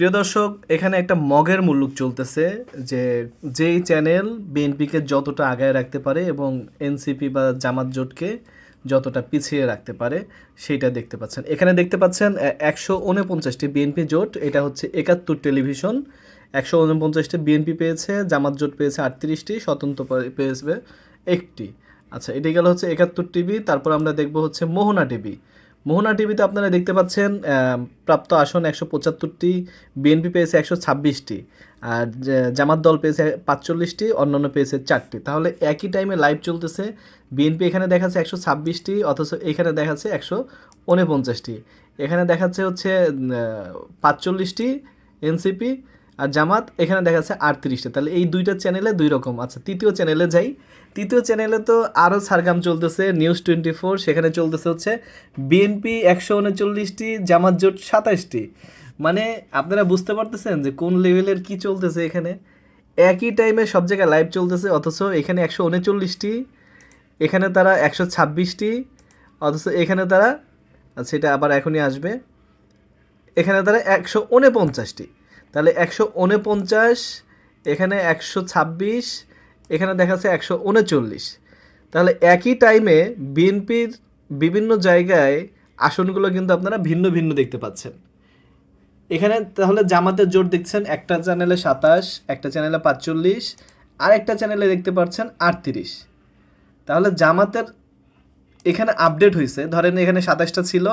প্রিয় দর্শক, এখানে একটা মগের মুলুক চলতেছে যে যেই চ্যানেল বিএনপিকে যতটা আগায় রাখতে পারে এবং এনসিপি বা জামাত জোটকে যতটা পিছিয়ে রাখতে পারে সেইটা দেখতে পাচ্ছেন। এখানে দেখতে পাচ্ছেন 149টি বিএনপি জোট, এটা হচ্ছে 71 টেলিভিশন। 149টি বিএনপি পেয়েছে, জামাত জোট পেয়েছে 38টি, স্বতন্ত্র পেয়েছে একটি। আচ্ছা, এটি গেল হচ্ছে 71 টিভি। তারপর আমরা দেখব হচ্ছে মোহনা টিভি। মোহনা টিভিতে আপনারা দেখতে পাচ্ছেন প্রাপ্ত আসন 175টি, বিএনপি পেয়েছে 126টি, আর জামাত দল পেয়েছে 45টি, অন্যান্য পেয়েছে 4টি। তাহলে একই টাইমে লাইভ চলতেছে। বিএনপি এখানে দেখাচ্ছে 126টি, অথচ এখানে দেখাচ্ছে 149টি। এখানে দেখাচ্ছে হচ্ছে 45টি এনসিপি, আর জামাত এখানে দেখাচ্ছে 38টা। তাহলে এই দুইটা চ্যানেলে দুই রকম। আচ্ছা, তৃতীয় চ্যানেলে যাই। তৃতীয় চ্যানেলে তো আরও সারগাম চলতেছে। নিউজ 24, সেখানে চলতেছে হচ্ছে বিএনপি 139টি, জামাত জোট 27টি। মানে আপনারা বুঝতে পারতেছেন যে কোন লেভেলের কি চলতেছে এখানে। একই টাইমে সব জায়গায় লাইভ চলতেছে, অথচ এখানে 139টি, এখানে তারা 126টি, অথচ এখানে তারা, আচ্ছা এটা আবার এখনই আসবে, এখানে তারা 149টি। তাহলে 149, এখানে 126, এখানে দেখাচ্ছে 139। তাহলে একই টাইমে বিএনপির বিভিন্ন জায়গায় আসনগুলো কিন্তু আপনারা ভিন্ন ভিন্ন দেখতে পাচ্ছেন। এখানে তাহলে জামাতের জোট দেখছেন একটা চ্যানেলে 27, একটা চ্যানেলে 45, আর একটা চ্যানেলে দেখতে পাচ্ছেন 38। তাহলে জামাতের এখানে আপডেট হয়েছে, ধরেন এখানে 27টা ছিল,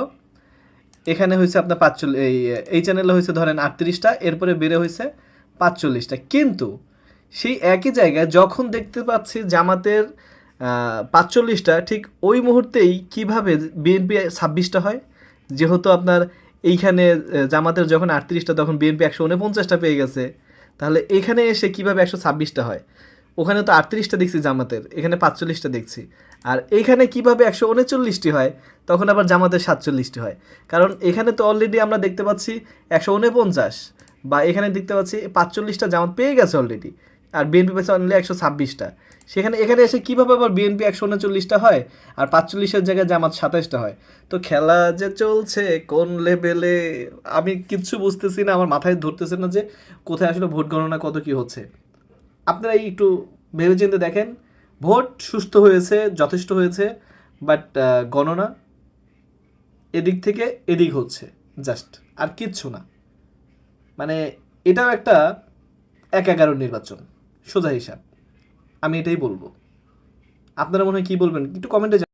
এখানে হয়েছে আপনার 45, এই চ্যানেলে হয়েছে ধরেন 38টা, এরপরে বেড়ে হয়েছে 45টা। কিন্তু সেই একই জায়গায় যখন দেখতে পাচ্ছি জামাতের 45টা, ঠিক ওই মুহূর্তেই কিভাবে বিএনপি 26টা হয়। যেহেতু আপনার এইখানে জামাতের যখন 38টা, তখন বিএনপি 149টা পেয়ে গেছে। তাহলে এখানে এসে কিভাবে 126টা হয়? ওখানে তো 38টা দেখছি জামাতের, এখানে 45টা দেখছি। আর এইখানে কিভাবে 139টি হয়, তখন আবার জামাতের 47টি হয়। কারণ এখানে তো অলরেডি আমরা দেখতে পাচ্ছি 149, বা এখানে দেখতে পাচ্ছি 45টা জামাত পেয়ে গেছে অলরেডি, আর বিএনপি পেয়েছে অনলি 126টা। সেখানে এখানে এসে কীভাবে আবার বিএনপি 139টা হয়, আর 45-এর জায়গায় জামাত 27টা হয়? তো খেলা যে চলছে কোন লেভেলে আমি কিচ্ছু বুঝতেছি না, আমার মাথায় ধরতেছে না যে কোথায় আসলে ভোট গণনা কত কী হচ্ছে। আপনারা একটু ভেবেচিন্তে দেখেন। ভোট সুস্থ হয়েছে, যথেষ্ট হয়েছে, বাট গণনা এদিক থেকে এদিক হচ্ছে জাস্ট, আর কিচ্ছু না। মানে এটাও একটা 1/11 নির্বাচন, সোজা হিসাব। আমি এটাই বলবো। আপনারা মনে হয় কী বলবেন একটু কমেন্টে